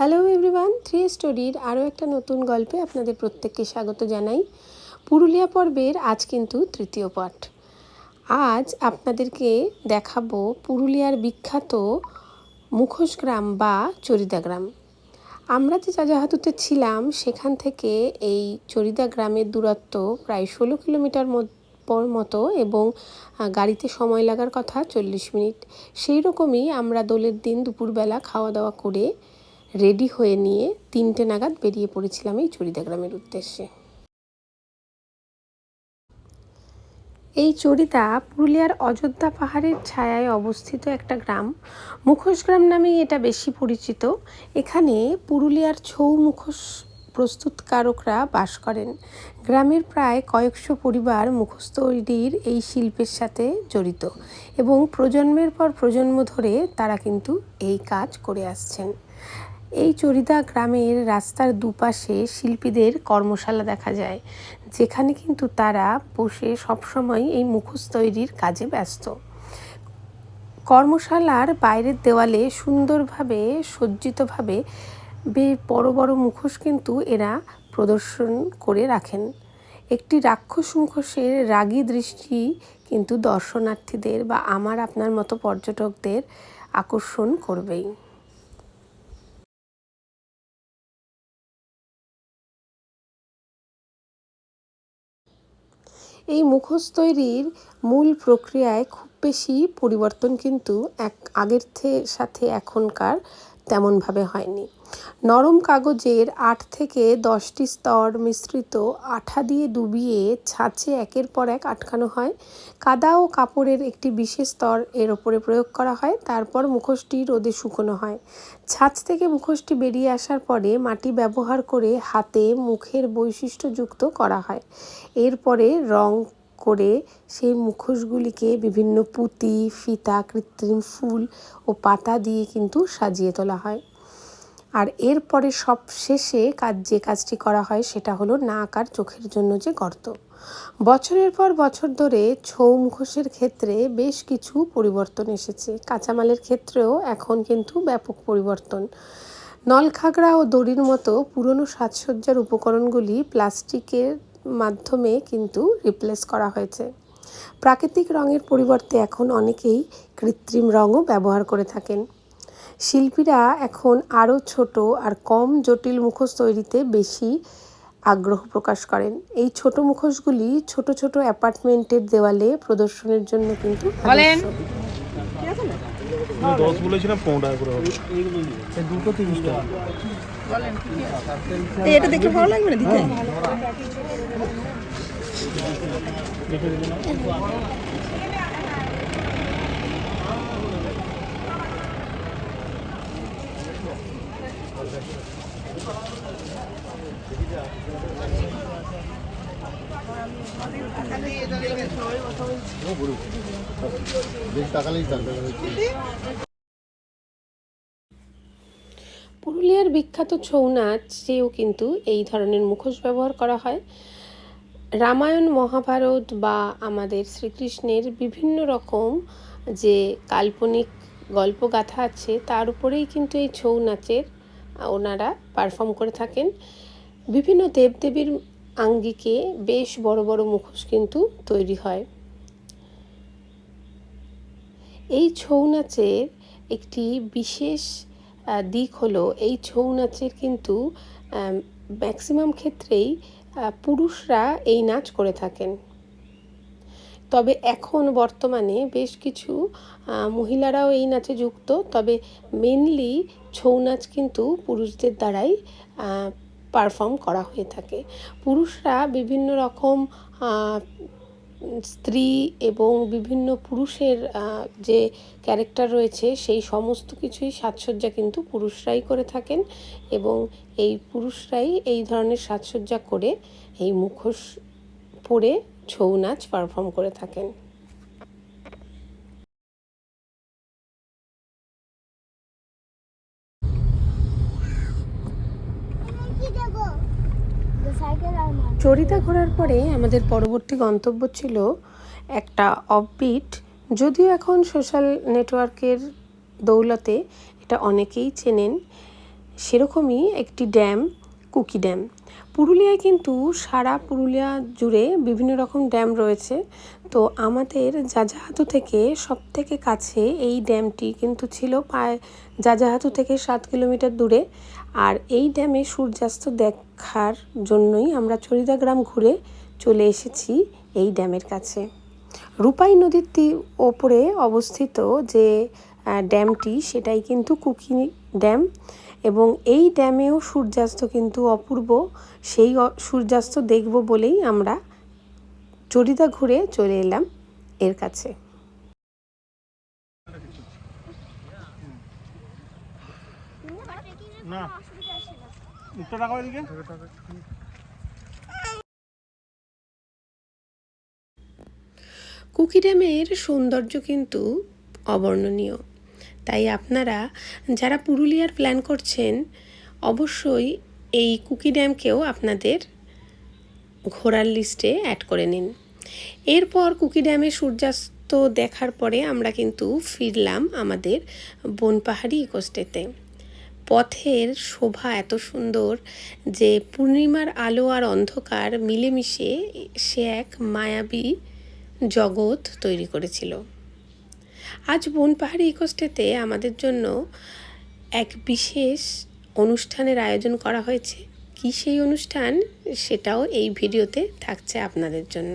Hello everyone, three স্টোরির আরও একটা নতুন গল্পে আপনাদের প্রত্যেককে স্বাগত জানাই। পুরুলিয়া পর্বের আজ কিন্তু তৃতীয় পাঠ। আজ আপনাদেরকে দেখাবো পুরুলিয়ার বিখ্যাত মুখোশ গ্রাম বা চরিদা গ্রাম। আমরা যে যাযাহাতুতে ছিলাম সেখান থেকে এই চরিদা গ্রামের দূরত্ব প্রায় 16 কিলোমিটার মতো এবং গাড়িতে সময় লাগার কথা 40 মিনিট। সেই রকমই আমরা দোলের দিন দুপুরবেলা খাওয়া দাওয়া করে রেডি হয়ে নিয়ে 3টে নাগাদ বেরিয়ে পড়েছিলাম এই চরিদা গ্রামের উদ্দেশ্যে। এই চরিদা পুরুলিয়ার অযোধ্যা পাহাড়ের ছায়ায় অবস্থিত একটা গ্রাম। মুখোশ গ্রাম নামেই এটা বেশি পরিচিত। এখানে পুরুলিয়ার ছৌ মুখোশ প্রস্তুতকারকরা বাস করেন। গ্রামের প্রায় কয়েকশো পরিবার মুখোশ তৈরির এই শিল্পের সাথে জড়িত এবং প্রজন্মের পর প্রজন্ম ধরে তারা কিন্তু এই কাজ করে আসছেন। এই চরিদা গ্রামের রাস্তার দুপাশে শিল্পীদের কর্মশালা দেখা যায়, যেখানে কিন্তু তারা বসে সবসময় এই মুখোশ তৈরির কাজে ব্যস্ত। কর্মশালার বাইরের দেওয়ালে সুন্দরভাবে সজ্জিতভাবে বড় বড় মুখোশ কিন্তু এরা প্রদর্শন করে রাখেন। একটি রাক্ষস মুখোশের রাগী দৃষ্টি কিন্তু দর্শনার্থীদের বা আমার আপনার মতো পর্যটকদের আকর্ষণ করবেই। এই মুখোশ তৈরির মূল প্রক্রিয়ায় খুব বেশি পরিবর্তন কিন্তু আগের সাথে এখনকার তেমনভাবে হয়নি। নরম কাগজের 8 থেকে 10টি স্তর মিশ্রিত আঠা দিয়ে ডুবিয়ে ছাঁচে একের পর এক আটকানো হয়। কাদা ও কাপড়ের একটি বিশেষ স্তর এর ওপরে প্রয়োগ করা হয়। তারপর মুখোশটি রোদে শুকনো হয়। ছাঁচ থেকে মুখোশটি বেরিয়ে আসার পরে মাটি ব্যবহার করে হাতে মুখের বৈশিষ্ট্যযুক্ত করা হয়। এরপরে রং করে সেই মুখোশগুলিকে বিভিন্ন পুঁতি, ফিতা, কৃত্রিম ফুল ও পাতা দিয়ে কিন্তু সাজিয়ে তোলা হয়। আর এরপরে সব শেষে যে কাজটি করা হয় সেটা হলো নাক আর চোখের জন্য যে গর্ত। বছরের পর বছর ধরে ছৌ মুখোশের ক্ষেত্রে বেশ কিছু পরিবর্তন এসেছে। কাঁচামালের ক্ষেত্রেও এখন কিন্তু ব্যাপক পরিবর্তন। নলখাগড়া ও দড়ির মতো পুরনো সাজসজ্জার উপকরণগুলি প্লাস্টিকের মাধ্যমে কিন্তু রিপ্লেস করা হয়েছে। প্রাকৃতিক রঙের পরিবর্তে এখন অনেকেই কৃত্রিম রঙও ব্যবহার করে থাকেন। শিল্পীরা এখন আরও ছোট আর কম জটিল মুখোশ তৈরিতে বেশি আগ্রহ প্রকাশ করেন। এই ছোট মুখোশগুলি ছোট ছোট অ্যাপার্টমেন্টের দেওয়ালে প্রদর্শনের জন্য কিন্তু এটা দেখলে ভালো লাগবে না দিতে। পুরুলিয়ার বিখ্যাত ছৌ নাচেও কিন্তু এই ধরনের মুখোশ ব্যবহার করা হয়। রামায়ণ, মহাভারত বা আমাদের শ্রীকৃষ্ণের বিভিন্ন রকম যে কাল্পনিক গল্পগাথা আছে তার উপরেই কিন্তু এই ছৌ নাচের ওনারা পারফর্ম করে থাকেন। বিভিন্ন দেবদেবীর আঙ্গিকে বেশ বড় বড় মুখোশ কিন্তু তৈরি হয়। এই ছৌ নাচের একটি বিশেষ দিক হলো এই ছৌ নাচের কিন্তু ম্যাক্সিমাম ক্ষেত্রেই পুরুষরা এই নাচ করে থাকেন। তবে এখন বর্তমানে বেশ কিছু মহিলারাও এই নাচে যুক্ত, তবে মেনলি ছৌ নাচ কিন্তু পুরুষদের দ্বারাই পারফর্ম করা হয়ে থাকে। পুরুষরা বিভিন্ন রকম স্ত্রী এবং বিভিন্ন পুরুষের যে ক্যারেক্টার রয়েছে সেই সমস্ত কিছুই সাজসজ্জা কিন্তু পুরুষরাই করে থাকেন এবং এই পুরুষরাই এই ধরনের সাজসজ্জা করে এই মুখোশ পরে ছৌ নাচ পারফর্ম করে থাকেন। চরিদা ঘোরার পরে আমাদের পরবর্তী গন্তব্য ছিল একটা অফবিট, যদিও এখন সোশ্যাল নেটওয়ার্কের দৌলতে এটা অনেকেই চেনেন, সেরকমই একটি ড্যাম কুকি ড্যাম। পুরুলিয়ায় কিন্তু সারা পুরুলিয়া জুড়ে বিভিন্ন রকম ড্যাম রয়েছে। তো আমাদের যাযাহাতু থেকে সবথেকে কাছে এই ড্যামটি কিন্তু ছিল প্রায় যাযাহাতু থেকে 7 কিলোমিটার দূরে। আর এই ড্যামে সূর্যাস্ত দেখার জন্যই আমরা চরিদা গ্রাম ঘুরে চলে এসেছি এই ড্যামের কাছে। রূপাই নদীর ওপরে অবস্থিত যে ড্যামটি সেটাই কিন্তু কুকি ড্যাম, এবং এই ড্যামেও সূর্যাস্ত কিন্তু অপূর্ব। সেই সূর্যাস্ত দেখব বলেই আমরা চরিদা ঘুরে চলে এলাম এর কাছে। কুকি ড্যামের সৌন্দর্য কিন্তু অবর্ণনীয়, তাই আপনারা যারা পুরুলিয়ার প্ল্যান করছেন অবশ্যই এই কুকি ড্যামকেও আপনাদের ঘোরার লিস্টে অ্যাড করে নিন। এরপর কুকি ড্যামে সূর্যাস্ত দেখার পরে আমরা কিন্তু ফিরলাম আমাদের বনপাহাড়ি ইকোস্টেতে। পথের শোভা এত সুন্দর যে পূর্ণিমার আলো আর অন্ধকার মিলেমিশে সে এক মায়াবী জগৎ তৈরি করেছিল। আজ বনপাহাড়ি ইকোস্টেতে আমাদের জন্য এক বিশেষ অনুষ্ঠানের আয়োজন করা হয়েছে। কি সেই অনুষ্ঠান সেটাও এই ভিডিওতে থাকছে আপনাদের জন্য।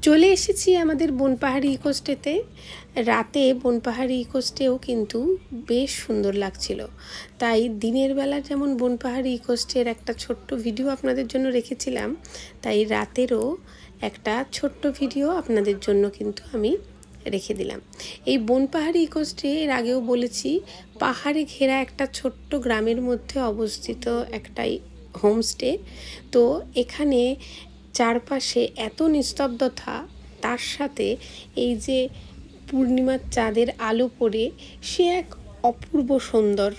চলে এসেছি আমাদের বনপাহাড়ি ইকোস্টেতে। রাতে বনপাহাড়ি ইকোস্টেও কিন্তু বেশ সুন্দর লাগছিল, তাই দিনের বেলা যেমন বনপাহাড়ি ইকোস্টের একটা ছোট্ট ভিডিও আপনাদের জন্য রেখেছিলাম, তাই রাতেরও একটা ছোট্ট ভিডিও আপনাদের জন্য কিন্তু আমি রেখে দিলাম। এই বনপাহাড়ি ইকোস্টে এর আগেও বলেছি, পাহাড়ে ঘেরা একটা ছোট্ট গ্রামের মধ্যে অবস্থিত একটাই হোমস্টে। তো এখানে চারপাশে এত নিস্তব্ধতা, তার সাথে এই যে পূর্ণিমার চাঁদের আলো পড়ে সে এক অপূর্ব সুন্দর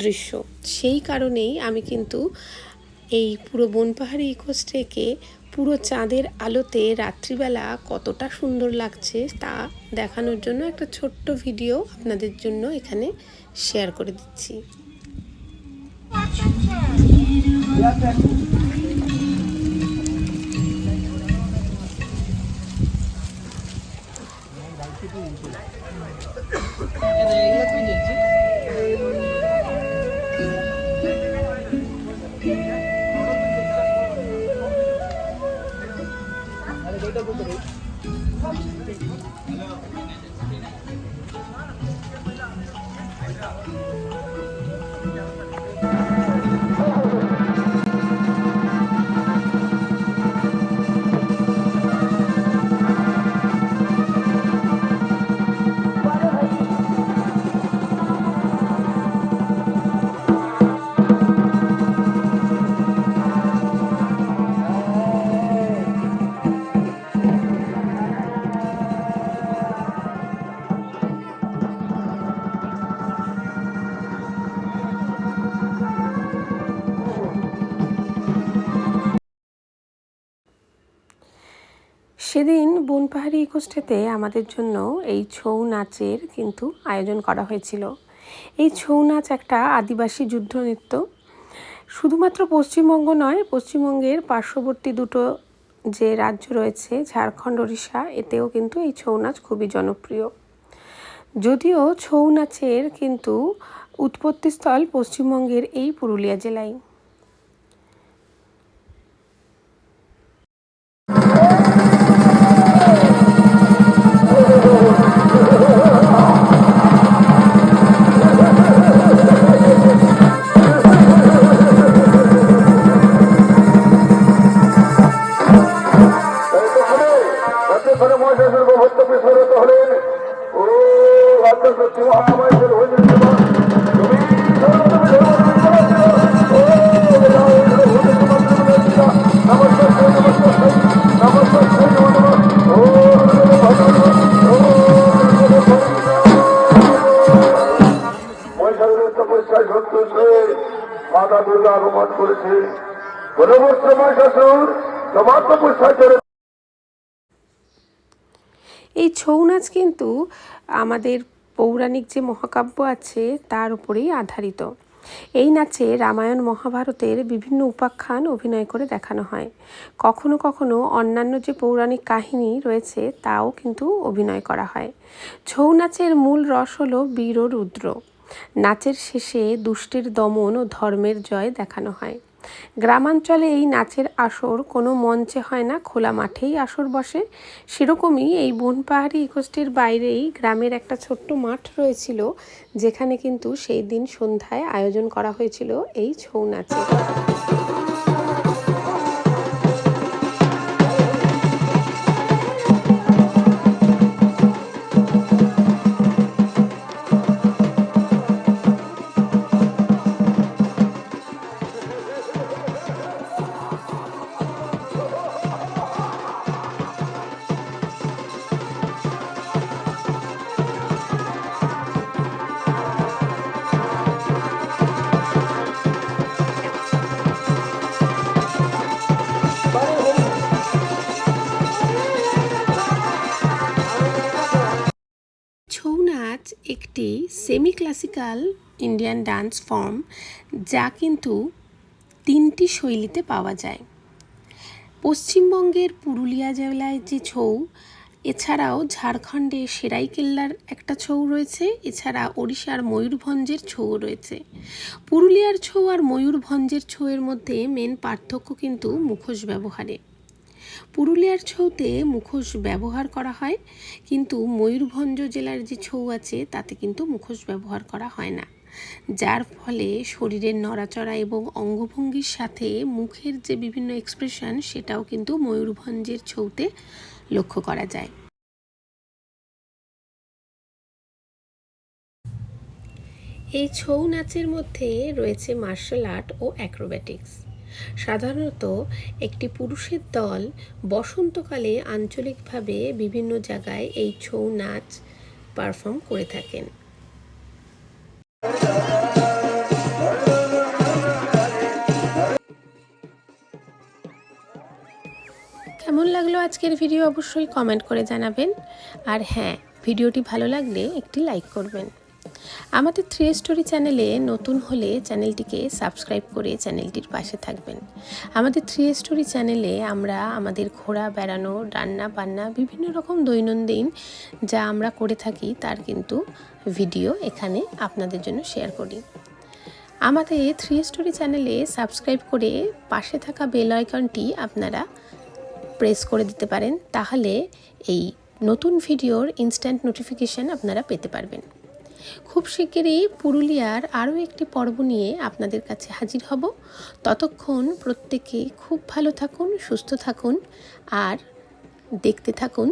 দৃশ্য। সেই কারণেই আমি কিন্তু এই পুরো বনপাহাড়ি ইকোস্টেকে পুরো চাঁদের আলোতে রাত্রিবেলা কতটা সুন্দর লাগছে তা দেখানোর জন্য একটা ছোট্ট ভিডিও আপনাদের জন্য এখানে শেয়ার করে দিচ্ছি। সেদিন বনপাহাড়ি ইকোস্টেতে আমাদের জন্য এই ছৌ নাচের কিন্তু আয়োজন করা হয়েছিল। এই ছৌ নাচ একটা আদিবাসী যুদ্ধ নৃত্য। শুধুমাত্র পশ্চিমবঙ্গ নয়, পশ্চিমবঙ্গের পার্শ্ববর্তী দুটো যে রাজ্য রয়েছে ঝাড়খণ্ড, ওড়িশা, এতেও কিন্তু এই ছৌ নাচ খুবই জনপ্রিয়। যদিও ছৌ নাচের কিন্তু উৎপত্তিস্থল পশ্চিমবঙ্গের এই পুরুলিয়া জেলায়। মাতা দুর্গা আগমন করেছে। এই ছৌ নাচ কিন্তু আমাদের পৌরাণিক যে মহাকাব্য আছে তার উপরেই আধারিত। এই নাচে রামায়ণ মহাভারতের বিভিন্ন উপাখ্যান অভিনয় করে দেখানো হয়। কখনো কখনো অন্যান্য যে পৌরাণিক কাহিনী রয়েছে তাও কিন্তু অভিনয় করা হয়। ছৌ নাচের মূল রস হলো বীর ও রুদ্র। নাচের শেষে দুষ্টের দমন ও ধর্মের জয় দেখানো হয়। গ্রামাঞ্চলে এই নাচের আসর কোনো মঞ্চে হয় না, খোলা মাঠেই আসর বসে। সেরকমই এই বনপাহাড়ি ইকোস্টের বাইরেই গ্রামের একটা ছোট্ট মাঠ রয়েছিল, যেখানে কিন্তু সেই দিন সন্ধ্যায় আয়োজন করা হয়েছিল এই ছৌ নাচের। ছৌ নাচ একটি semi classical Indian dance form, যা কিন্তু 3টি শৈলীতে পাওয়া যায়। পশ্চিমবঙ্গের পুরুলিয়া জেলায় যে ছৌ, এছাড়াও ঝাড়খণ্ডে সেরাইকেল্লার একটা ছৌ রয়েছে, এছাড়া ওড়িশার ময়ূরভঞ্জের ছৌ রয়েছে। পুরুলিয়ার ছৌ আর ময়ূরভঞ্জের ছৌয়ের মধ্যে মেন পার্থক্য কিন্তু মুখোশ ব্যবহারে। পুরুলিয়ার ছৌতে মুখোশ ব্যবহার করা হয়, কিন্তু ময়ূরভঞ্জ জেলার যে ছৌ আছে তাতে কিন্তু মুখোশ ব্যবহার করা হয় না, যার ফলে শরীরের নড়াচড়া এবং অঙ্গভঙ্গির সাথে মুখের যে বিভিন্ন এক্সপ্রেশন সেটাও কিন্তু ময়ূরভঞ্জের ছৌতে লক্ষ্য করা যায়। এই ছৌ নাচের মধ্যে রয়েছে মার্শাল আর্ট ও অ্যাক্রোব্যাটিক্স। সাধারণত একটি পুরুষের দল বসন্তকালে আঞ্চলিকভাবে বিভিন্ন জায়গায় এই ছৌ নাচ পারফর্ম করে থাকেন। কেমন লাগলো আজকের ভিডিও অবশ্যই কমেন্ট করে জানাবেন। আর হ্যাঁ, ভিডিওটি ভালো লাগলে একটি লাইক করবেন। আমাদের 3 স্টোরি চ্যানেলে নতুন হলে চ্যানেলটিকে সাবস্ক্রাইব করে চ্যানেলটির পাশে থাকবেন। আমাদের 3 স্টোরি চ্যানেলে আমরা আমাদের ঘোরা, বেড়ানো, রান্না বান্না বিভিন্ন রকম দৈনন্দিন যা আমরা করে থাকি তার কিন্তু ভিডিও এখানে আপনাদের জন্য শেয়ার করি। আমাদের 3 স্টোরি চ্যানেলে সাবস্ক্রাইব করে পাশে থাকা বেল আইকনটি আপনারা প্রেস করে দিতে পারেন, তাহলে এই নতুন ভিডিওর ইনস্ট্যান্ট নোটিফিকেশান আপনারা পেতে পারবেন। খুব শিগগিরই পুরুলিয়ার আরও একটি পর্ব নিয়ে আপনাদের কাছে হাজির হব। ততক্ষণ প্রত্যেকে খুব ভালো থাকুন, সুস্থ থাকুন আর দেখতে থাকুন।